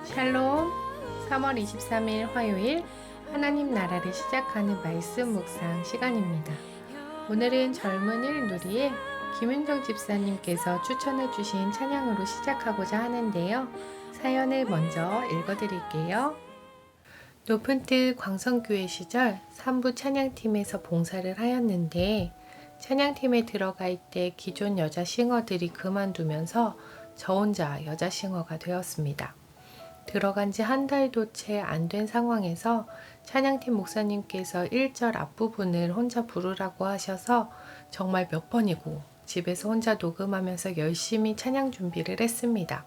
샬롬. 3월 23일 화요일 하나님 나라를 시작하는 말씀 묵상 시간입니다. 오늘은 젊은이를 누리에 김윤정 집사님께서 추천해 주신 찬양으로 시작하고자 하는데요. 사연을 먼저 읽어드릴게요. 높은 뜻 광성교회 시절 3부 찬양팀에서 봉사를 하였는데 찬양팀에 들어갈 때 기존 여자 싱어들이 그만두면서 저 혼자 여자 싱어가 되었습니다. 들어간 지 한 달도 채 안 된 상황에서 찬양팀 목사님께서 1절 앞부분을 혼자 부르라고 하셔서 정말 몇 번이고 집에서 혼자 녹음하면서 열심히 찬양 준비를 했습니다.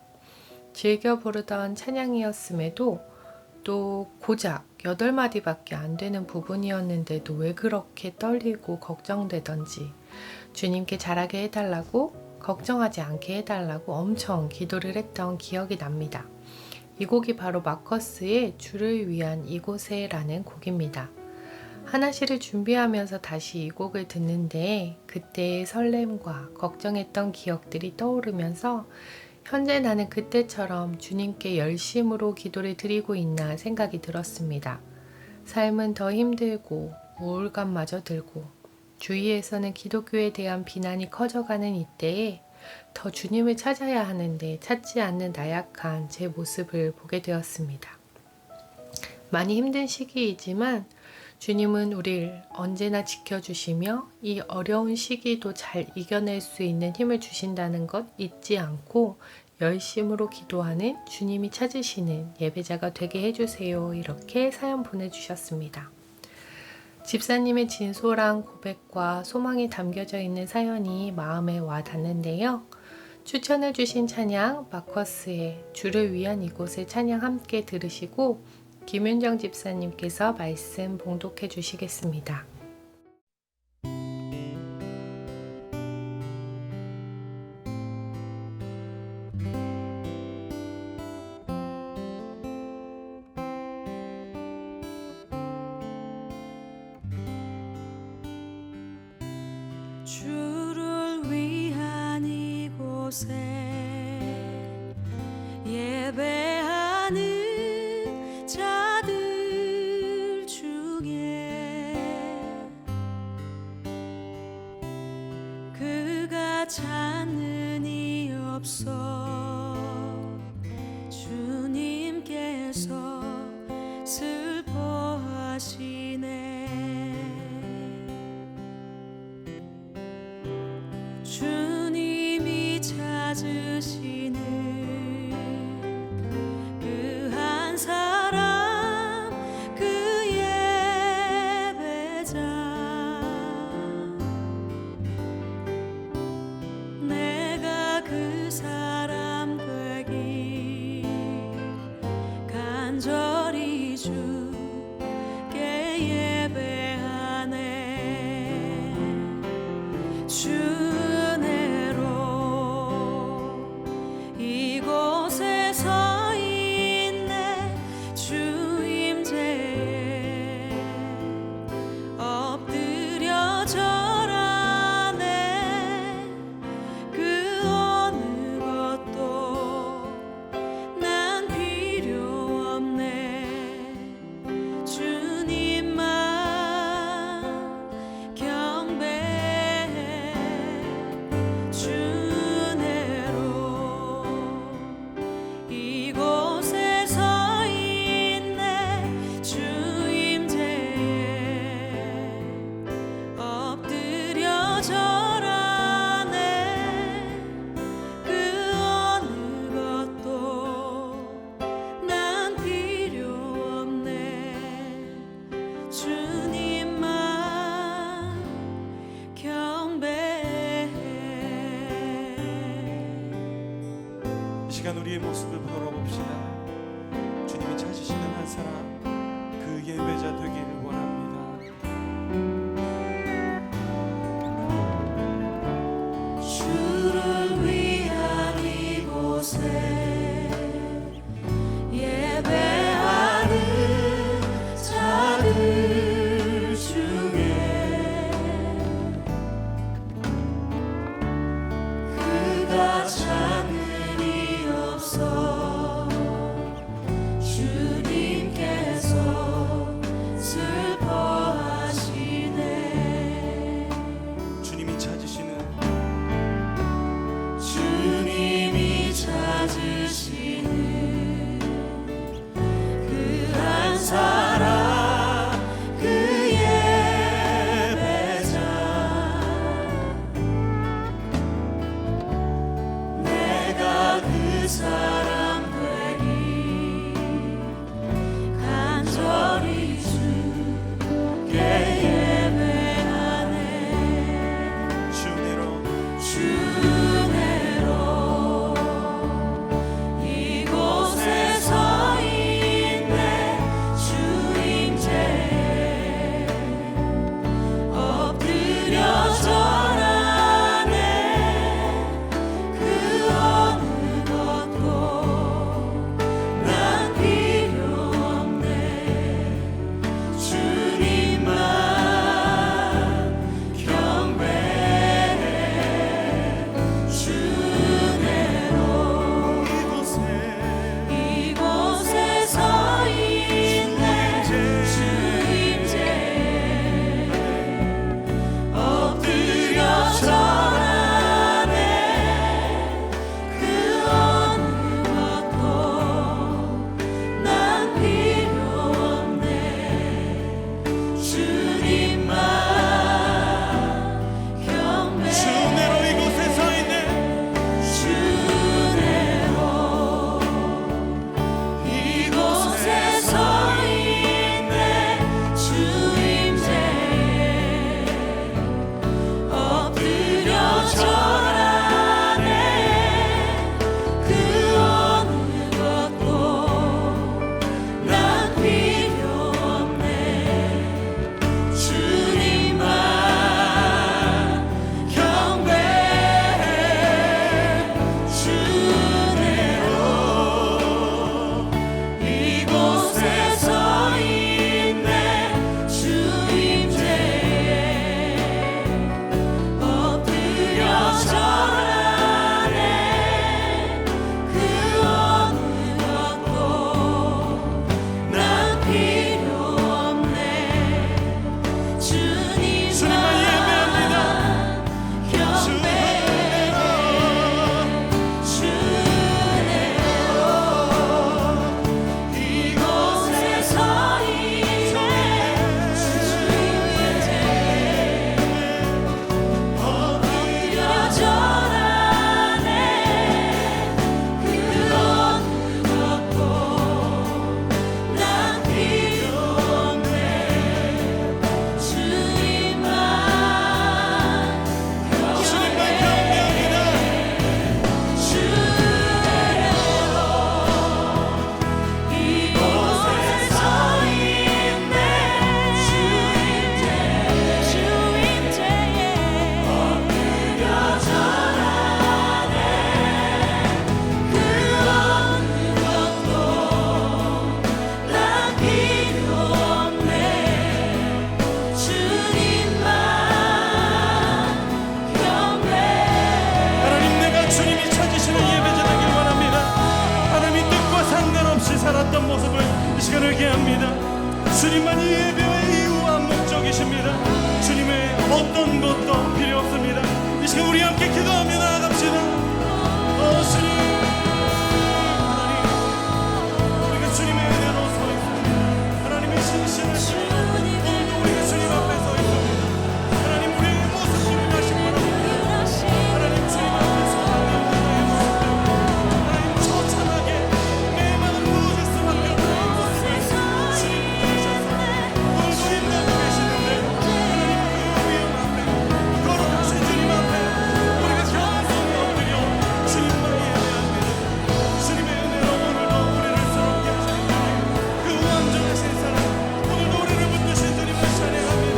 즐겨 부르던 찬양이었음에도 또 고작 8마디밖에 안 되는 부분이었는데도 왜 그렇게 떨리고 걱정되던지 주님께 잘하게 해달라고 걱정하지 않게 해달라고 엄청 기도를 했던 기억이 납니다. 이 곡이 바로 마커스의 주를 위한 이곳에 라는 곡입니다. 하나시를 준비하면서 다시 이 곡을 듣는데 그때의 설렘과 걱정했던 기억들이 떠오르면서 현재 나는 그때처럼 주님께 열심으로 기도를 드리고 있나 생각이 들었습니다. 삶은 더 힘들고 우울감마저 들고 주위에서는 기독교에 대한 비난이 커져가는 이때에 더 주님을 찾아야 하는데 찾지 않는 나약한 제 모습을 보게 되었습니다. 많이 힘든 시기이지만 주님은 우리를 언제나 지켜주시며 이 어려운 시기도 잘 이겨낼 수 있는 힘을 주신다는 것 잊지 않고 열심으로 기도하는 주님이 찾으시는 예배자가 되게 해주세요. 이렇게 사연 보내주셨습니다. 집사님의 진솔한 고백과 소망이 담겨져 있는 사연이 마음에 와 닿는데요. 추천해 주신 찬양 마커스의 주를 위한 이곳을 찬양 함께 들으시고 김윤정 집사님께서 말씀 봉독해 주시겠습니다. 주를 위한 이곳에 예배하는 자들 중에 그가 찾는 이 없어 주님께서 슬퍼하시네. 주님이 찾으시는 그 한 사람 그 예배자 내가 그 사람 되기 간절히 주께 예배하네. 이곳에 서 있네. 주 임재에 엎드려 절하네. 그 어느 것도 난 필요 없네. 주님만 경배해. 이곳에 서 있네. 주 임재에 엎드려 절하네. 그 어느 것도 난 필요 없네. 주님만 경배해. 이 시간 우리의 모습을 돌아봅시다. 주님이 찾으시는 한 사람 그 예배자 되기를 원합니다. 주를 위한 이곳에 예배하는 자들 중에 그가 찾는 이 없어 어떤 모습을 이 시간을 기합니다. 주님만이 예배의 이유와 목적이십니다. 주님의 어떤 것도 필요 없습니다. 이 시간 우리 함께 기도하며 나아갑시다. 주님 하나님, 우리가 주님의 은혜로 서 있습니다. 하나님의 신실하신 오늘도 우리가 주님 앞에 서 있습니다. 하나님 우리의 모습 주님 다시 바라봅니다. 하나님 주님 앞에서 하나님 처참하게 내 마음을 부어줄 수밖에 없는 모습을 주님 보여주셔서 오늘도 힘내고 계시는데 하나님 그 위험 앞에 걸어가신 주님 앞에 우리가 겸손히 엎드려 주님만 예배합니다. 주님의 은혜로 오늘도 우리를 새롭게 하시는 주님, 그 완전하신 사랑, 오늘도 우리를 붙드신 주님을 찬양합니다.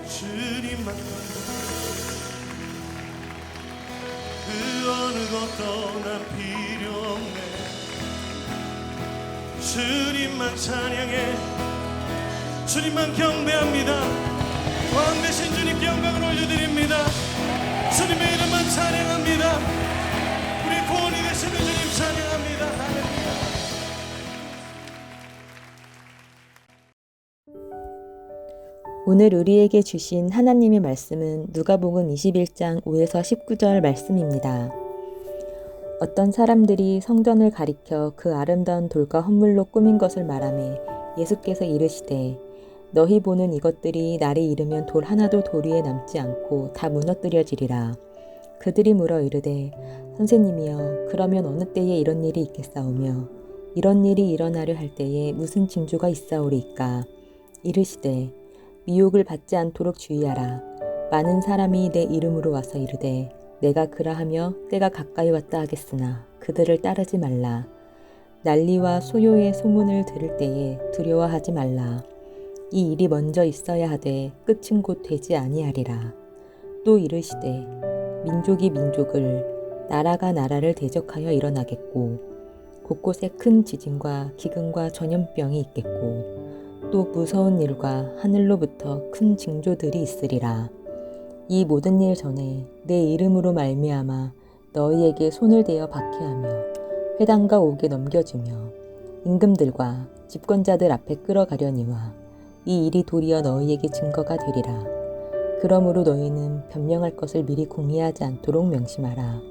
주님만 그 어느 것도 난 필요 없네. 주님만 찬양해, 주님만 경배합니다. 왕 되신 주님께 영광을 올려드립니다. 주님의 이름만 찬양합니다. 우리 구원이 되시는 주님 찬양합니다. 할렐루야. 오늘 우리에게 주신 하나님의 말씀은 누가복음 21장 5에서 19절 말씀입니다. 어떤 사람들이 성전을 가리켜 그 아름다운 돌과 헌물로 꾸민 것을 말하매 예수께서 이르시되 너희 보는 이것들이 날이 이르면 돌 하나도 돌 위에 남지 않고 다 무너뜨려지리라. 그들이 물어 이르되 선생님이여 그러면 어느 때에 이런 일이 있겠사오며 이런 일이 일어나려 할 때에 무슨 징조가 있사오리이까. 이르시되 미혹을 받지 않도록 주의하라. 많은 사람이 내 이름으로 와서 이르되 내가 그라하며 때가 가까이 왔다 하겠으나 그들을 따르지 말라. 난리와 소요의 소문을 들을 때에 두려워하지 말라. 이 일이 먼저 있어야 하되 끝은 곧 되지 아니하리라. 또 이르시되 민족이 민족을 나라가 나라를 대적하여 일어나겠고 곳곳에 큰 지진과 기근과 전염병이 있겠고 또 무서운 일과 하늘로부터 큰 징조들이 있으리라. 이 모든 일 전에 내 이름으로 말미암아 너희에게 손을 대어 박해하며 회당과 옥에 넘겨주며 임금들과 집권자들 앞에 끌어가려니와 이 일이 도리어 너희에게 증거가 되리라. 그러므로 너희는 변명할 것을 미리 공의하지 않도록 명심하라.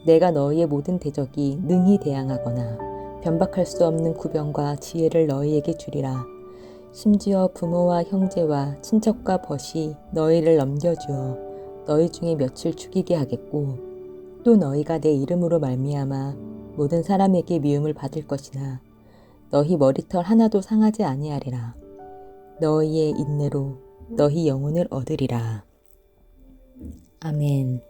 내가 너희의 모든 대적이 능히 대항하거나 변박할 수 없는 구병과 지혜를 너희에게 주리라. 심지어 부모와 형제와 친척과 벗이 너희를 넘겨주어 너희 중에 며칠 죽이게 하겠고 또 너희가 내 이름으로 말미암아 모든 사람에게 미움을 받을 것이나 너희 머리털 하나도 상하지 아니하리라. 너희의 인내로 너희 영혼을 얻으리라. 아멘.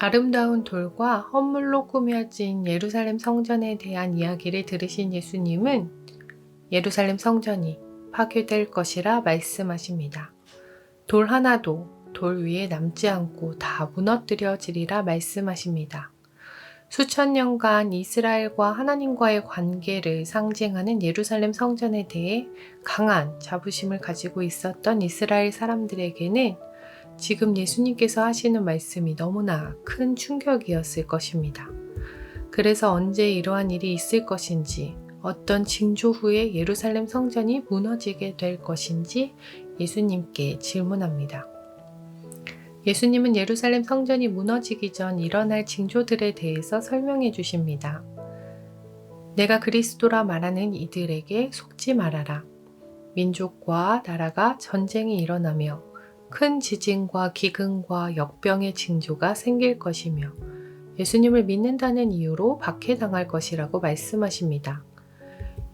아름다운 돌과 헌물로 꾸며진 예루살렘 성전에 대한 이야기를 들으신 예수님은 예루살렘 성전이 파괴될 것이라 말씀하십니다. 돌 하나도 돌 위에 남지 않고 다 무너뜨려지리라 말씀하십니다. 수천 년간 이스라엘과 하나님과의 관계를 상징하는 예루살렘 성전에 대해 강한 자부심을 가지고 있었던 이스라엘 사람들에게는 지금 예수님께서 하시는 말씀이 너무나 큰 충격이었을 것입니다. 그래서 언제 이러한 일이 있을 것인지, 어떤 징조 후에 예루살렘 성전이 무너지게 될 것인지 예수님께 질문합니다. 예수님은 예루살렘 성전이 무너지기 전 일어날 징조들에 대해서 설명해 주십니다. 내가 그리스도라 말하는 이들에게 속지 말아라. 민족과 나라가 전쟁이 일어나며 큰 지진과 기근과 역병의 징조가 생길 것이며 예수님을 믿는다는 이유로 박해당할 것이라고 말씀하십니다.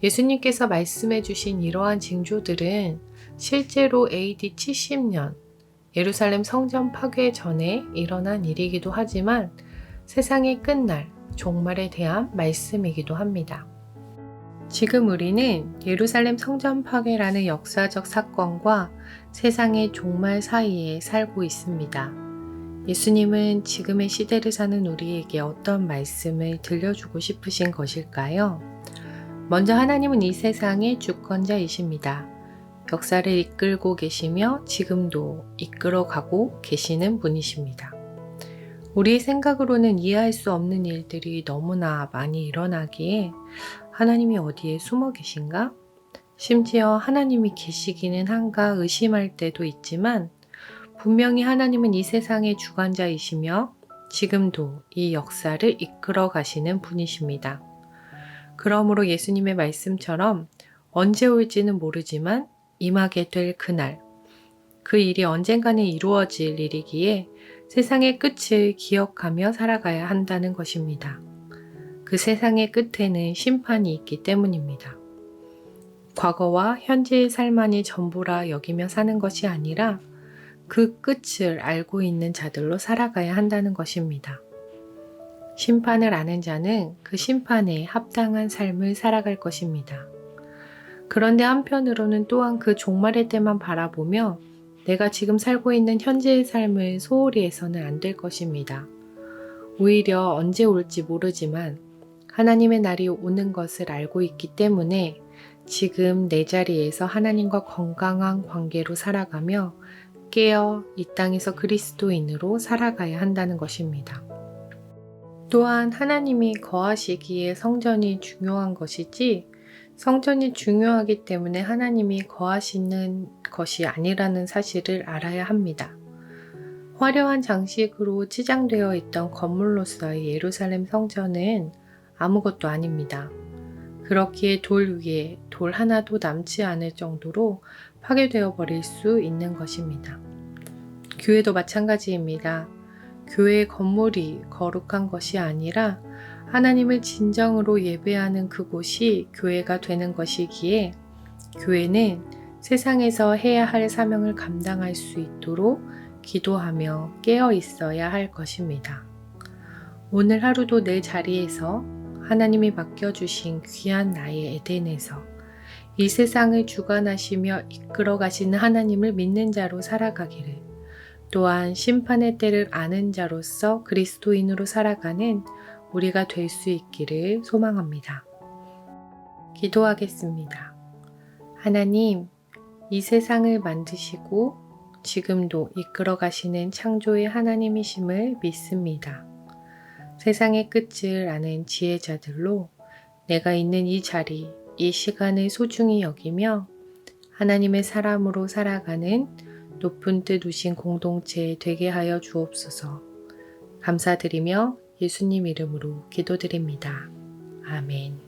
예수님께서 말씀해 주신 이러한 징조들은 실제로 AD 70년 예루살렘 성전 파괴 전에 일어난 일이기도 하지만 세상의 끝날, 종말에 대한 말씀이기도 합니다. 지금 우리는 예루살렘 성전 파괴라는 역사적 사건과 세상의 종말 사이에 살고 있습니다. 예수님은 지금의 시대를 사는 우리에게 어떤 말씀을 들려주고 싶으신 것일까요? 먼저 하나님은 이 세상의 주권자이십니다. 역사를 이끌고 계시며 지금도 이끌어가고 계시는 분이십니다. 우리의 생각으로는 이해할 수 없는 일들이 너무나 많이 일어나기에 하나님이 어디에 숨어 계신가? 심지어 하나님이 계시기는 한가 의심할 때도 있지만 분명히 하나님은 이 세상의 주관자이시며 지금도 이 역사를 이끌어 가시는 분이십니다. 그러므로 예수님의 말씀처럼 언제 올지는 모르지만 임하게 될 그날, 그 일이 언젠가는 이루어질 일이기에 세상의 끝을 기억하며 살아가야 한다는 것입니다. 그 세상의 끝에는 심판이 있기 때문입니다. 과거와 현재의 삶만이 전부라 여기며 사는 것이 아니라 그 끝을 알고 있는 자들로 살아가야 한다는 것입니다. 심판을 아는 자는 그 심판에 합당한 삶을 살아갈 것입니다. 그런데 한편으로는 또한 그 종말의 때만 바라보며 내가 지금 살고 있는 현재의 삶을 소홀히 해서는 안 될 것입니다. 오히려 언제 올지 모르지만 하나님의 날이 오는 것을 알고 있기 때문에 지금 내 자리에서 하나님과 건강한 관계로 살아가며 깨어 이 땅에서 그리스도인으로 살아가야 한다는 것입니다. 또한 하나님이 거하시기에 성전이 중요한 것이지 성전이 중요하기 때문에 하나님이 거하시는 것이 아니라는 사실을 알아야 합니다. 화려한 장식으로 치장되어 있던 건물로서의 예루살렘 성전은 아무것도 아닙니다. 그렇기에 돌 위에 돌 하나도 남지 않을 정도로 파괴되어 버릴 수 있는 것입니다. 교회도 마찬가지입니다. 교회의 건물이 거룩한 것이 아니라 하나님을 진정으로 예배하는 그곳이 교회가 되는 것이기에 교회는 세상에서 해야 할 사명을 감당할 수 있도록 기도하며 깨어 있어야 할 것입니다. 오늘 하루도 내 자리에서 하나님이 맡겨주신 귀한 나의 에덴에서 이 세상을 주관하시며 이끌어 가시는 하나님을 믿는 자로 살아가기를, 또한 심판의 때를 아는 자로서 그리스도인으로 살아가는 우리가 될 수 있기를 소망합니다. 기도하겠습니다. 하나님, 이 세상을 만드시고 지금도 이끌어 가시는 창조의 하나님이심을 믿습니다. 세상의 끝을 아는 지혜자들로 내가 있는 이 자리, 이 시간을 소중히 여기며 하나님의 사람으로 살아가는 높은 뜻 우신 공동체 되게 하여 주옵소서. 감사드리며 예수님 이름으로 기도드립니다. 아멘.